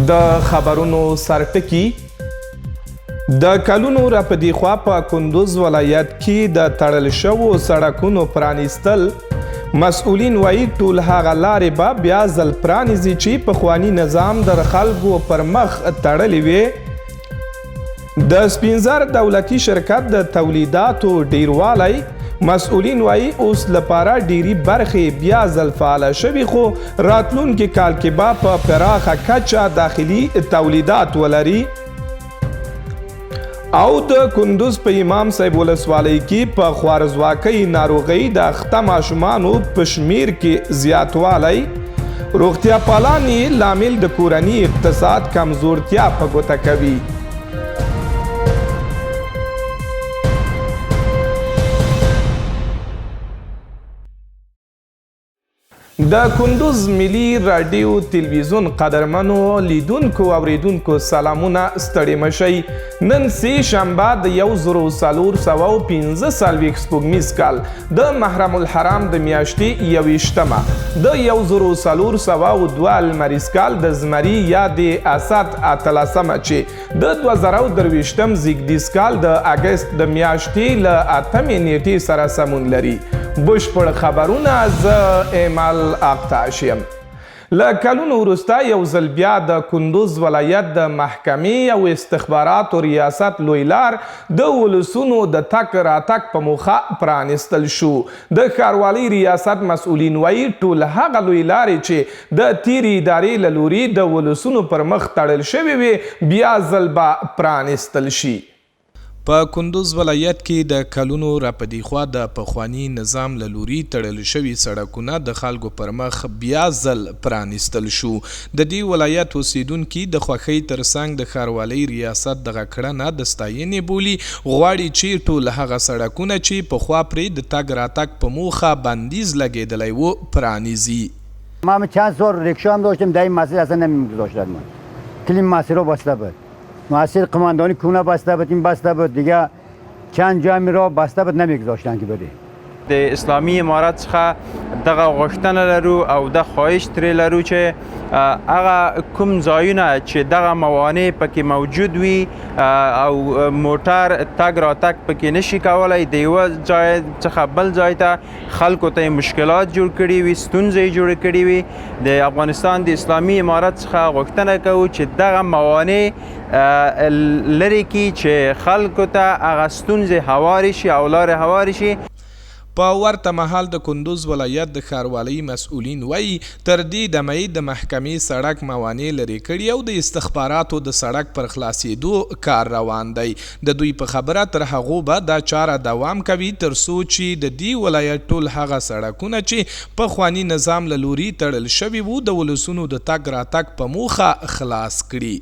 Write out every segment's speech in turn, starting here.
د خبرونو سرټکی د کلونو راپدې خوا په کندوز ولایت کې د تړل شوو سړکونو پرانیستل مسؤلین وایي ټول هغه لارې به بیا ځل پرانیزي چې پخواني نظام د خلکو پر مخ تړلې وې. د سپینزر دولتي شرکت د تولیداتو ډیروالی مسؤلین وایي اوس لپاره ډیری برخې بیا ځل فعاله شوي خو راتلونکي کال کې به په پراخه کچه داخلي تولیدات ولري. او د کندوز په امام صاحب ولسوالۍ کې په خوارزواکۍ ناروغۍ د اخته ماشومانو په شمیر کې زیاتوالی روغتیا پالان یې لامل د کورني اقتصاد کمزورتیا په ګوته کوي. د کندوز ملي رادیو تلویزیون قدرمنو لیدونکو اوریدونکو سلامونه ستړي مشئ. نن سه شنبه د 1415 سپوږمیز کال د محرم الحرام د میاشتې 21مه د 1402 لمریز کال د زمري یا د اسد 13مه چې د 2023 زیږدیز کال د اگست د میاشتې له 8مې نیټې سره سمون لري. بشپړ خبرونه زه ایمل اقطاش یم. له کلونو وروسته یو ځل بیا د کندوز ولایت د محکمې او استخباراتو ریاست لوی لار د ولسونو د تک راتک په موخه پرانیستل شو. د ښاروالۍ ریاست مسؤلین وایي ټول هغه لوی لارې چې د تیرې ادارې له لوري د ولسونو پر مخ تړل شوې وې بیا ځل به پرانیستل شي. په کندوز ولایت کې د کلونو راپدې خوا د پخواني نظام له لوري تړل شوي سړکونه د خلکو پر مخ بیا ځل پرانیستل شو. د دې ولایت اوسیدونکي د خوښۍ ترڅنګ د ښاروالۍ ریاست دغه کړنه د ستاینې بولي. غواړي چې ټول هغه سړکونه چې پخوا پرې د تګ راتګ په موخه بندیز لګېدلی و پرانیزي. ما چند سال رکشا هم داشتم در این مسیر اصلا نمیگذاشتن من کلیم مسیر رو بسته بود مسیر قماندانی کونه بسته بود این بسته بود دیگه چند جای می را بسته بود نمیگذاشتن که بده. د اسلامي امارت څخه دغه غوښتنه لرو او د خواهش ترې لرو چې هغه کوم ځایونه چې دغه موانع پکې موجود وي او موټر تګ راتګ پکې نشي کولی د یوه ځای څخه بل ځای ته خلکو ته مشکلات جوړ کړي وي ستونزې جوړې کړي وي د افغانستان د اسلامي امارت څخه غوښتنه کوو چې دغه موانع لرې کړي چې خلکو ته هغه ستونزې هوارې شي او لارې هوارې شي. په ورته مهال د کندوز ولایت د ښاروالۍ مسؤلین وایي تر دې دمه د محکمې سړک موانع لرې کړي او د استخباراتو د سړک پر خلاصېدو کار روان دی. د دوی په خبره تر هغو به دا چاره دوام کوي تر څو چې د دې ولایت ټول هغه سړکونه چې پخواني نظام له لوري تړل شوي وو د ولسونو د تګ راتګ په موخه خلاص کړي.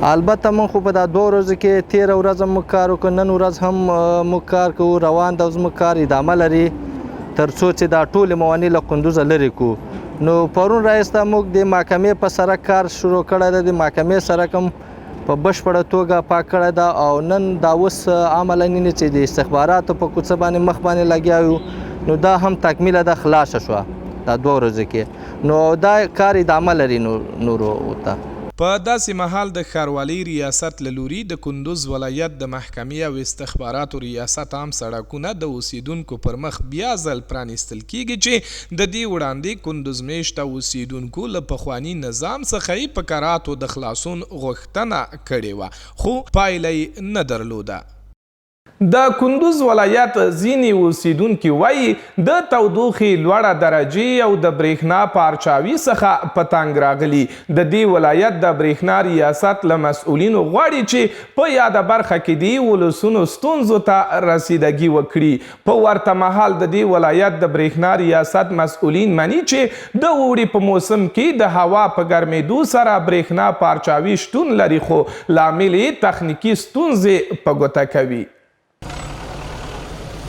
البته من خو په دا 2 ورځو کې 13 ورځ موږ کار وکړو نن ورځ هم موږ کار کوو روان ده زموږ کار ادامه لري تر څو چې دا ټولې موانع له کندوزه لرې کړو. نو پرون راایسته موږ د محکمې په سړک کار شروع کړی دی د محکمې سړک هم په بشپړه توګه پاک کړی ده او نن دا اوس عملاً چې د استخباراتو په کوڅه باندې مخ باندې لګیا یو نو دا هم تکمیله ده خلاصه شوه دا 2 ورځو کې نو دا کار ادامه لري نورو ته. په داسې مهال د ښاروالۍ ریاست له لوري د کندوز ولایت د محکمې او استخباراتو ریاست عام سړکونه د اوسیدونکو پر مخ بیا ځل پرانیستل کیږي چې د دې وړاندې کندوز میشته اوسیدونکو له پخواني نظام څخه یې په کراتو د خلاصون غوښتنه کړې وه خو پایله یې نه درلوده. د کندوز ولایت ځینې اوسیدونکي وایي د تودوخې لوړه درجې او د برېښنا پارچاوي څخه په تنګ راغلي. د دې ولایت د برېښنا ریاست له مسؤلینو غواړي چې په یاده برخه کې د ولسونو ستونزو ته رسیدګي وکړي. په ورته مهال د دې ولایت د برېښنا ریاست مسؤلین مني چې د اوړي په موسم کې د هوا په ګرمېدو سره برېښنا پارچاوي شتون لري خو لامل یې تخنیکي ستونزې په ګوته کوي.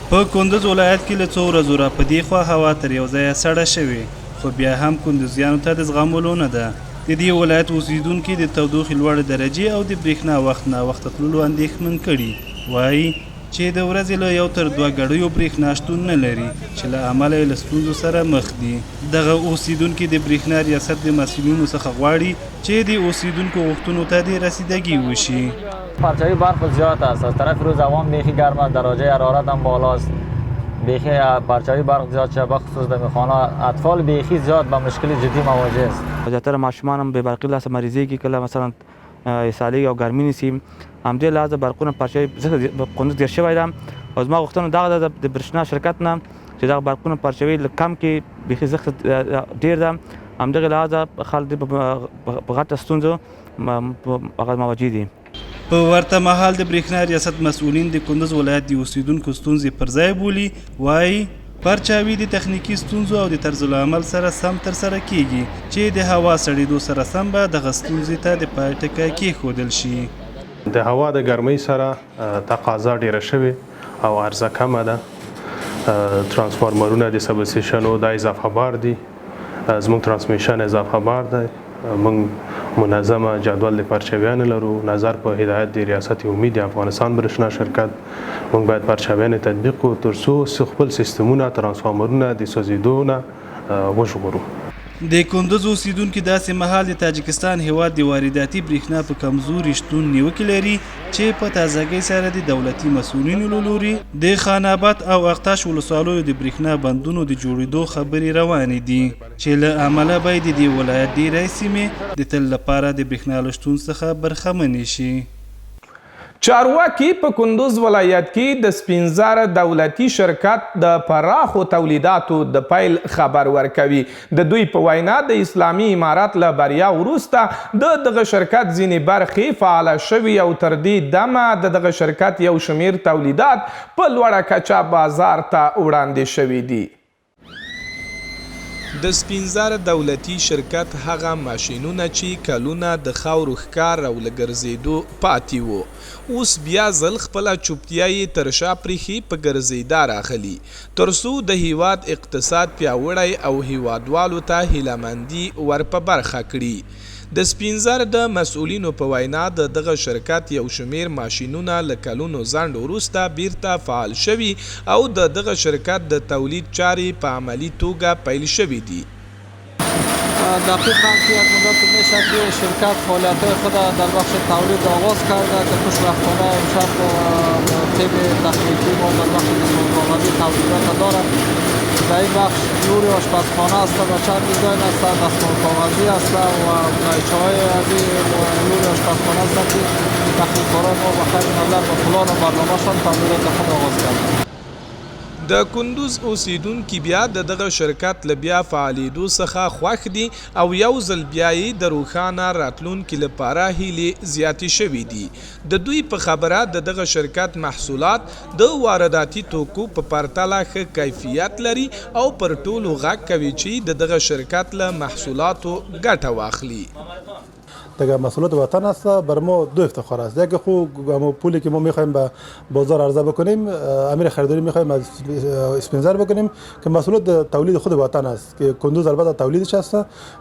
په کندوز ولایت کې له 2 ورځو راپدې خوا هوا تر یو ځایه سړه شوې خو بیا هم کندوزیانو ته د زغملو نه ده. د دې ولایت اوسیدونکي د تودوخې لوړې درجې او د برېښنا وخت ناوخته تللو اندېښمن کړي. وایي چې د ورځې له 1 تر 2 ګړیو برېښنا شتون نه لري چې له امله یې له ستونزو سره مخ دي. دغه اوسیدونکي د برېښنا ریاست د مسؤلینو څخه غواړي چې د اوسیدونکو غوښتنو ته د رسیدگی وشي. پرچاوی برق زیاد است. از طرف روز هوا بیخی گرم است، درجه حرارت هم بالاست. بیخی پرچاوی برق زیاد شده، بخصوص در خانه اطفال بیخی زیاد با مشکل جدی مواجه است. زیاتره ماشومان هم به برقی لاسه مریضیږي کله مثلا اسهالي او ګرمي نیسي. همدې لحاظه برقونه پرچاوی قندوز ډېر شوی ده او زما غوښتنه دغه ده د برېښنا شرکت نه چې دغه برقونه پرچاوی لږ کم کړي. بیخي زښت ډېر ده، همدغې لحاظه خلک په غټه ستونزو مواجه دي. په ورته مهال د برېښنا ریاست مسؤلین د کندوز ولایت د اوسیدونکو ستونزې پر ځای بولي. وایي پرچاوي د تخنیکي ستونزو او د طرزالعمل سره سم ترسره کیږي چې د هوا سړېدو سره سم به دغه ستونزې ته د پای ټکی کېښودل شي. د هوا د ګرمۍ سره تقاضا ډیره شوې او عرضه کمه ده. ترانسفارمرونه د سبسټیشنو دا اضافه بار دي، زموږ ترانسمیشن اضافه بار دی. موږ منظمه جدول د پرچاویانو لرو. نظر په هدایت د ریاست امید افغانستان برېښنا شرکت موږ باید پرچاویان تطبیق کړو تر څو خپل سیستمونه ترانسفارمرونه د سوځېدو نه وژغورو. د کندوز اوسیدونکي داسې مهال د تاجکستان هیواد د وارداتي برېښنا په کمزوري شتون نیوکې لري چې په تازګۍ سره د دولتي مسؤلینو له لوري د خان آباد او اقتاش ولسوالیو د برېښنا بندونو د جوړېدو خبرې روانې دي چې له امله به د دې ولایت ډېری سیمې د تل لپاره د برېښنا له شتون څخه برخمنې شي. چارواکي په کندوز ولایت کې د سپینزار دولتي شرکت د پراخو تولیداتو د پیل خبر ورکوي. د دوی په وینا د اسلامي امارات له بریا وروسته دغه شرکت ځینې برخې فعاله شوي او تر دې دمه دغه شرکت یو شمیر تولیدات په لوړه کچه بازار ته وړاندې شوي دي. د سپینزار دولتي شرکت هغه ماشینونه چې کلونه د خاورو ښکار او له ګرځېدو پاتې وو اوس بیا ځل خپله چوپتیا یې تر شا پریښې په ګرځېدا راغلي تر څو د هیواد اقتصاد پیاوړی او هیوادوالو ته هیلهمندي ور په برخه کړي. د سپینزر د مسؤلینو په وینا دغه شرکت یو شمیر ماشینونه له کلونو ځنډ وروسته بیرته فعال شوي او دغه شرکت د تولید چارې په عملی توګه پیل شوي دي. دقیقاً که یک مدت میشه که شرکت فعالیت‌های خود در بخش تولید آغاز کرده که خوشبختانه امشب تیم تکنیکی ما در بخش دستمال‌کاغذی تولیدات دارد. در این بخش نور آشپزخانه است و چند دیزاین است، دستمال‌کاغذی است و مایچه‌های از این نور آشپزخانه است که تکنیک‌کاران ما بخیر مبلغ و پلان و برنامه‌شان تولیدات خود آغاز کرده. د کندوز اوسیدونکي بیا دغه شرکت له بیا فعالېدو څخه خوښ دي او یو ځل بیا یې د روښانه راتلونکي لپاره هیلې زیاتې شوي دي. د دوی په خبره دغه شرکت محصولات د وارداتي توکو په پرتله ښه کیفیت لري او پر ټولو غږ کوي چې دغه شرکت له محصولاتو ګټه واخلي. دیگه محصولات وطن است بر ما دو افتخار است. یکی خوب پولی که ما میخوایم به بازار عرضه بکنیم امیر خریداری میخوایم از اسپنزر بکنیم که محصولات تولید خود وطن است که کندوز البته تولیدش است.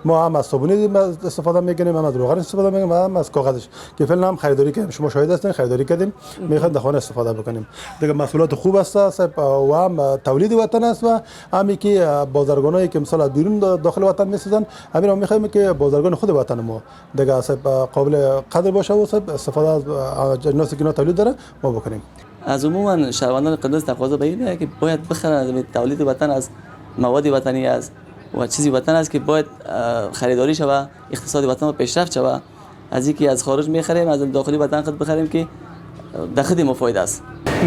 ما هم از صابونی استفاده میکنیم، هم از روغن استفاده میکنیم، هم از کاغذش که فعلا هم خریداری کردیم. شما شاهد هستین خریداری کردیم، میخوایم در خانه استفاده بکنیم. دیگه محصولات خوب است و هم تولید وطن است و همی که بازرگانایی که مثلا بیرون داخل وطن میسازن همین ما میخوایم که بازرگان خود وطن ما دیگه قابل قدر باشه و استفاده از اجناسی که تولید داره ما بکنیم. از عموما شهروندان قندوز تقاضا به اینه که باید بخرن از تولید وطن، از مواد وطنی است و چیزی وطن است که باید خریداری شود، اقتصاد وطن پیشرفت شود. از اینکه از خارج میخریم از داخلی وطن خود بخریم که د خدای مفید است.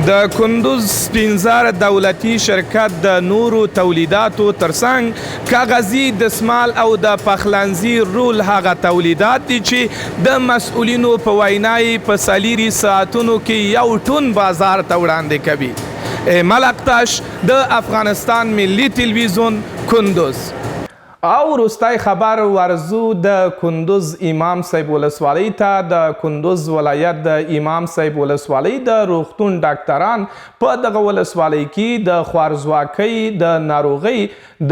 د کندوز سپینزار دولتي شرکت د نورو تولیداتو ترڅنګ کاغذي دسمال او د پخلنځي رول هغه تولیدات دي چې د مسؤلینو په وینا یې په څلېرو ساعتونو کې یو ټون بازار ته وړاندې کوي. ایمل اقتاش د افغانستان ملي تلویزیون کندوز. او وروستی خبر ورزو د کندوز امام صاحب ولسوالۍ ته د کندوز ولایت د امام صاحب ولسوالۍ د روغتون ډاکټران په دغه ولسوالۍ کې د خوارځواکۍ د ناروغۍ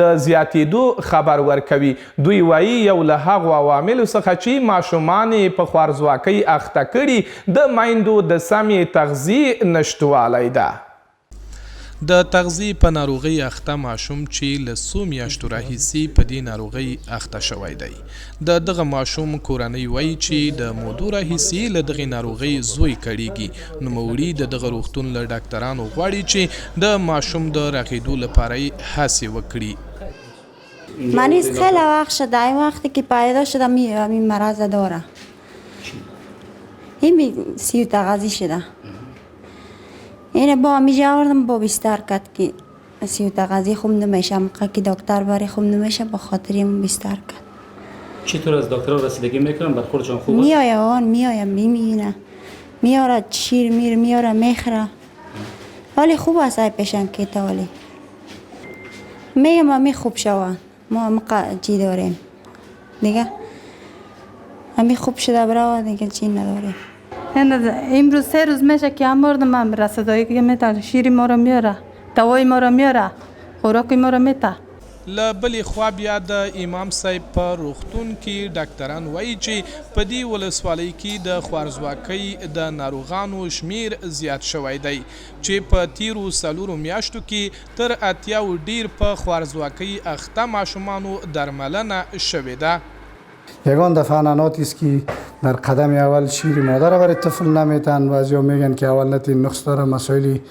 د زیاتېدو خبر ورکوي. دوی وایي یو له هغو عواملو څخه چې ماشومان یې په خوارځواکۍ اخته کړي د میندو د سمې تغذیې نشتوالی ده. د تغذیې په ناروغۍ اخته ماشوم چې له څو میاشتو راهیسې په دې ناروغۍ اخته شوی دی. د دغه ماشوم کورنۍ وایي چې د مودو راهیسې له دغې ناروغۍ زوی کړیږي. نوموړي د دغه روغتون له ډاکټرانو غواړي چې د ماشوم د رغېدو لپاره یې هڅې وکړي. مریض خیلی وقت شده، این وقتی که پیدا شده این مرض داره، این سیو تغذی شده. اینه با همیشه آوردم با بیستر کرد که سیو تغذی خوب نمیشه، موقع که دکتر باری خوب نمیشه با خاطر این بیستر کرد. چطور از دکتر رسیدگی میکنن؟ برخوردشان خوب است؟ میآید آن میآید میبینه، میاره شیر میاره میخره، ولی خوب است ای پیشم که تا ولی میگم همی خوب شوند. ما مقعدی داریم دیگه، همی خوب شده برای دیگه چی نداریم. امروز 3 روز میشه که آوردم من رسیدگی که میتونه شیر ما رو میاره، دوای ما رو میاره، خوراک ما رو میته. له بلې خوا بیا د امام صاحب په روغتون کې ډاکټران وایي چې په دې ولسوالۍ کې د خوارځواکۍ د ناروغانو شمیر زیات شوی دی چې په تیرو 4 میاشتو کې تر 80 ډیر په خوارځواکۍ اخته ماشومانو درملنه شوې ده. یگان دفعه عنعناتی است که در قدم اول شیر مادر را برای طفل نمیتن. بعضیا میگن که اول نتی نقص داره، مسائلی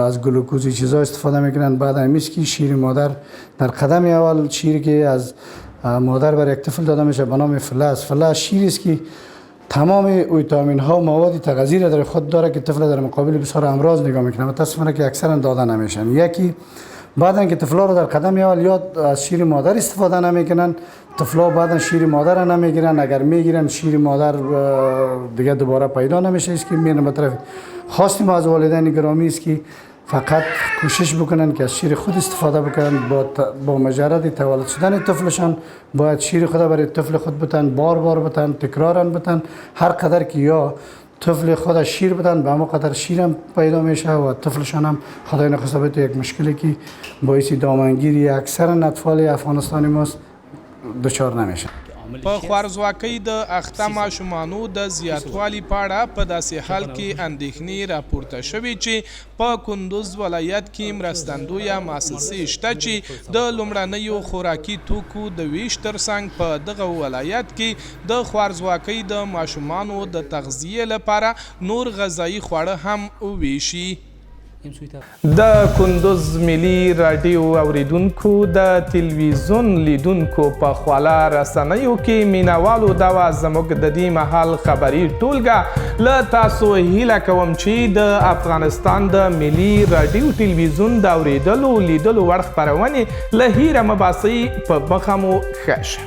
از گلوکوزی چیزا استفاده میکنن. بعد همیست که شیر مادر در قدم اول شیری که از مادر برای یک طفل داده میشه به نام فلز. فلز شیری است که تمام ویتامین ها و مواد تغذیه را در خود داره که طفل در مقابل بسیار امراض نگاه میکنه. متاسفانه که اکثرا داده نمیشن. یکی بعد اینکه طفلا رو در قدم اول یاد از شیر مادر استفاده نمیکنن، طفلا بعدا شیر مادر را نمیگیرن. اگر میگیرن شیر مادر دیگه دوباره پیدا نمیشه. است که میرن به طرف خواستیم ما از والدین گرامی است که فقط کوشش بکنن که از شیر خود استفاده بکنن. با مجرد تولد شدن طفلشان باید شیر خود برای طفل خود بتن، بار بار بتن، تکرارا بتن. هر قدر که یا طفل خود شیر بدن به همون قدر شیرم پیدا میشه و طفلشان هم خدای نخواسته بهت یک مشکلی که باعث دامنگیری اکثر اطفال افغانستانی ماست دچار نمیشه. په خوارځواکۍ د اخته ماشومانو د زیاتوالي په اړه په داسې حال کې اندېښنې راپورته شوې چې په کندوز ولایت کې مرستندویه مؤسسې شته چې د لومړنیو خوراکي توکو د ویش ترڅنګ په دغه ولایت کې د خوارځواکۍ د ماشومانو د تغذیې لپاره نور غذایي خواړه هم وویشي. د کندوز ملي راډیو اوریدونکو د تلویزیون لیدونکو په خواله رسنیو کې مینوالو دا وه زموږ د دې مهال خبري ټولګه. له تاسو هیله کوم چې د افغانستان د ملي راډیو تلویزیون د اوریدلو لیدلو وړ خپرونې له هیره مه باسئ، په مخه مو ښه شه.